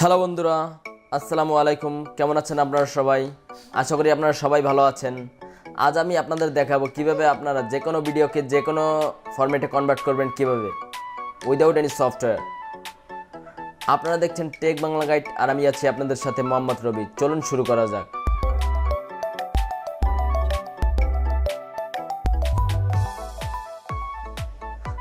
Hello বন্ধুরা, আসসালামু আলাইকুম। কেমন আছেন আপনারা সবাই? আশা করি আপনারা সবাই ভালো আছেন। আজ আমি আপনাদের দেখাবো কিভাবে আপনারা যে কোনো ভিডিওকে যে কোনো ফরম্যাটে কনভার্ট করবেন, কিভাবে উইদাউট এনি সফটওয়্যার। আপনারা দেখছেন টেক বাংলা গাইড, আর আমি আছি আপনাদের সাথে মোহাম্মদ রবি। চলুন শুরু করা যাক।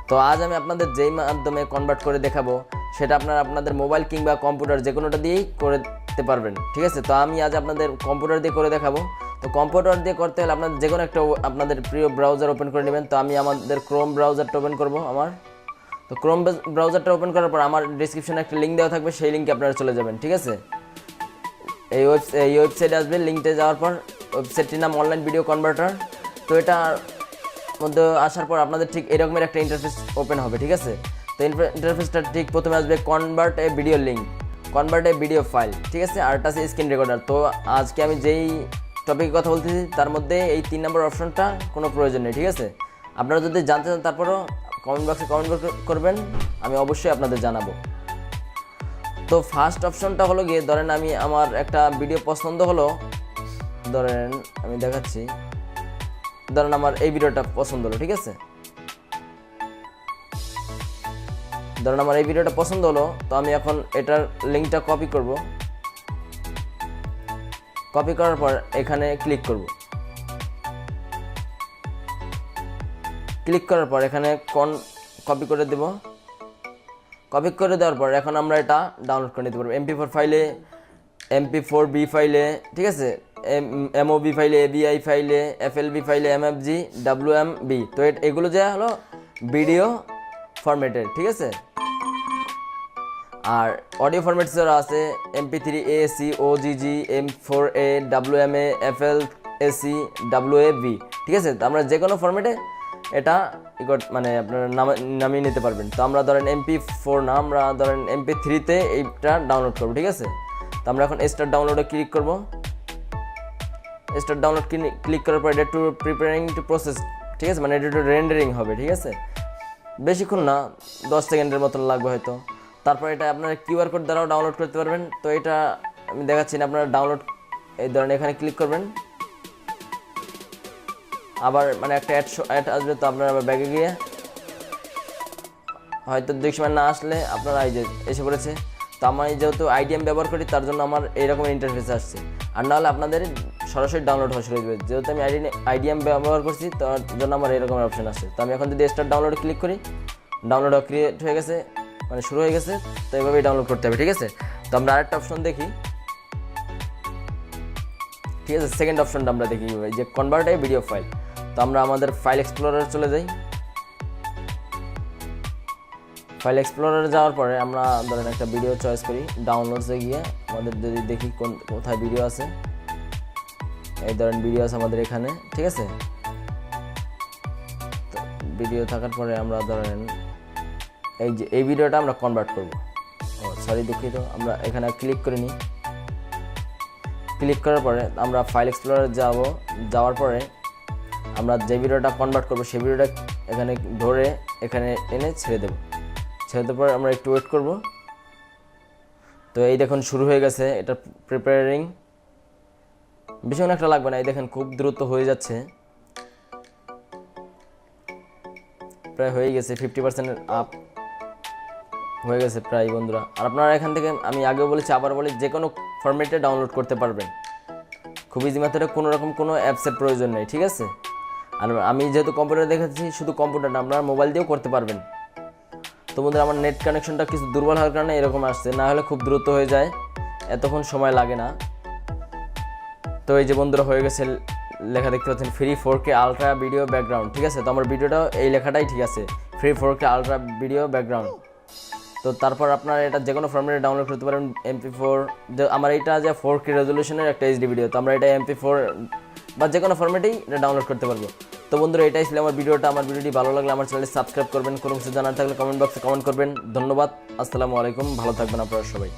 তো আজ আমি আপনাদের যেই মাধ্যমে কনভার্ট করে দেখাবো সেটা আপনারা আপনাদের মোবাইল কিংবা কম্পিউটার যে কোনোটা দিয়েই করতে পারবেন, ঠিক আছে? তো আমি আজ আপনাদের কম্পিউটার দিয়ে করে দেখাবো। তো কম্পিউটার দিয়ে করতে হলে আপনাদের যে কোনো একটা আপনাদের প্রিয় ব্রাউজার ওপেন করে নেবেন। তো আমি আমাদের ক্রোম ব্রাউজারটা ওপেন করব। তো ক্রোম ব্রাউজারটা ওপেন করার পর আমার ডিসক্রিপশনে একটা লিঙ্ক দেওয়া থাকবে, সেই লিঙ্কে আপনারা চলে যাবেন, ঠিক আছে? এই ওয়েবসাইটে আসবে। লিঙ্কতে যাওয়ার পর ওয়েবসাইটটির নাম অনলাইন ভিডিও কনভার্টার। তো এটা মধ্যে আসার পর আপনাদের ঠিক এরকমের একটা ইন্টারফেস ওপেন হবে, ঠিক আছে? তো ইন্টারফেসটা ঠিক প্রথমে আসবে কনভার্ট এ ভিডিও লিঙ্ক, কনভার্ট এ ভিডিও ফাইল, ঠিক আছে? আর এটা আছে স্ক্রিন রেকর্ডার। তো আজকে আমি যেই টপিকের কথা বলতেছি তার মধ্যে এই 3 নম্বর অপশনটা কোনো প্রয়োজন নেই, ঠিক আছে? আপনারা যদি জানতে চান তারপরও কমেন্ট বক্সে কমেন্ট করবেন, আমি অবশ্যই আপনাদের জানাবো। তো ফার্স্ট অপশনটা হলো গিয়ে, ধরেন আমি আমার একটা ভিডিও পছন্দ হলো, ধরেন আমি দেখাচ্ছি, ধরেন আমার এই ভিডিওটা পছন্দ হলো, ঠিক আছে? ধরেন আমার এই ভিডিওটা পছন্দ হলো, তো আমি এখন এটার লিঙ্কটা কপি করব। কপি করার পর এখানে ক্লিক করব। ক্লিক করার পর এখানে কপি করে দেব। কপি করে দেওয়ার পর এখন আমরা এটা ডাউনলোড করে নিতে পারবো MP4 ফাইলে, MP4B ফাইলে, ঠিক আছে? MOV ফাইলে, AVI ফাইলে, FLV ফাইলে, MFG, WMB। তো এগুলো যে হলো ভিডিও ফরম্যাটের, ঠিক আছে? আর অডিও ফরম্যাট যারা আছে MP3, AAC, OGG, M4A, WMA, FLAC, WAV, ঠিক আছে? তো আমরা যে কোনো ফরম্যাটে এটা মানে আপনারা নামিয়ে নিতে পারবেন। তো আমরা ধরেন MP4 না, আমরা ধরেন MP3-তে এইটা ডাউনলোড করবো, ঠিক আছে? তো আমরা এখন স্টার্ট ডাউনলোডে ক্লিক করব। স্টার্ট ডাউনলোড ক্লিক করার পর এটা একটু প্রিপেয়ারিং টু প্রসেস, ঠিক আছে? মানে এটা একটু রেন্ডারিং হবে, ঠিক আছে? বেশিক্ষণ না, 10 সেকেন্ডের মতন লাগবে হয়তো। তারপর এটা আপনারা QR কোড দ্বারাও ডাউনলোড করতে পারবেন। তো এটা আমি দেখাচ্ছি না, আপনারা ডাউনলোড এই ধরেন এখানে ক্লিক করবেন। আবার মানে একটা অ্যাড আসবে, তো আপনারা আবার ব্যাগে গিয়ে হয়তো 2 সময় না আসলে আপনারা এই যে এসে পড়েছে। তো আমি যেহেতু IDM ব্যবহার করি তার জন্য আমার এইরকম ইন্টারফেস আসছে, আর নাহলে আপনাদের সরাসরি ডাউনলোড হওয়া শুরু হয়ে যাবে। যেহেতু আমি IDM ব্যবহার করছি তার জন্য আমার এরকম অপশন আসছে। তো আমি এখন যদি স্টার্ট ডাউনলোডে ক্লিক করি, ডাউনলোড ক্রিয়েট হয়ে গেছে, মানে শুরু হয়ে গেছে। তো এইভাবেই ডাউনলোড করতে হবে, ঠিক আছে? তো আমরা আরেকটা অপশন দেখি, ঠিক আছে? সেকেন্ড অপশনটা আমরা দেখি যে কনভার্ট এ ভিডিও ফাইল। তো আমরা আমাদের ফাইল এক্সপ্লোরারে চলে যাই। ফাইল এক্সপ্লোরারে যাওয়ার পরে আমরা ধরেন একটা ভিডিও চয়েস করি, ডাউনলোডসে গিয়ে আমাদের যদি দেখি কোথায় ভিডিও আছে, এই ধরেন ভিডিও আছে আমাদের এখানে, ঠিক আছে? তো ভিডিও থাকার পরে আমরা ধরেন এই যে এই ভিডিওটা আমরা কনভার্ট করব। দুঃখিত, আমরা এখানে ক্লিক করে নিই। ক্লিক করার পরে আমরা ফাইল এক্সপ্লোরারে যাওয়ার পরে আমরা যে ভিডিওটা কনভার্ট করব সেই ভিডিওটা এখানে ধরে এখানে এনে ছেড়ে দেব। ছেড়ে দেওয়ার পর আমরা একটু ওয়েট করব। তো এই দেখুন শুরু হয়ে গেছে এটা প্রিপেয়ারিং। বেশিক্ষণ একটা লাগবে না, এই দেখেন খুব দ্রুত হয়ে যাচ্ছে, প্রায় হয়ে গেছে 50% আপ হয়ে গেছে প্রায় বন্ধুরা। আর আপনারা এখান থেকে আমি আগেও বলেছি আবার বলি, যে কোনো ফরম্যাটে ডাউনলোড করতে পারবেন খুব ইজি মেথডে, কোনো রকম কোনো অ্যাপসের প্রয়োজন নেই, ঠিক আছে? আর আমি যেহেতু কম্পিউটার দেখাচ্ছি, শুধু কম্পিউটার না, আপনারা মোবাইল দিয়েও করতে পারবেন। তো বন্ধুরা আমার নেট কানেকশনটা কিছু দুর্বল হওয়ার কারণে এরকম আসছে, না হলে খুব দ্রুত হয়ে যায়, এতক্ষণ সময় লাগে না। তো এই যে বন্ধুরা হয়ে গেছে, লেখা দেখতে পাচ্ছেন free 4K ultra video background, ঠিক আছে? তো আমার ভিডিওটাও এই লেখাটাই ঠিক আছে, free 4K ultra video background. তো তারপর আপনারা এটা যে কোনো ফরম্যাটে ডাউনলোড করতে পারেন। MP4 আমার এইটা যে 4K রেজলিউশনের একটা HD ভিডিও, তো আমরা এটা MP4 বা যে কোনো ফরম্যাটেই এটা ডাউনলোড করতে পারবো। তো বন্ধুরা এটাই ছিল আমার ভিডিওটা। আমার ভিডিওটি ভালো লাগলে আমার চ্যানেলটি সাবস্ক্রাইব করবেন, কোনো কিছু জানার থাকলে কমেন্ট বক্সে কমেন্ট করবেন। ধন্যবাদ, আসসালামু আলাইকুম, ভালো থাকবেন আপনারা সবাই।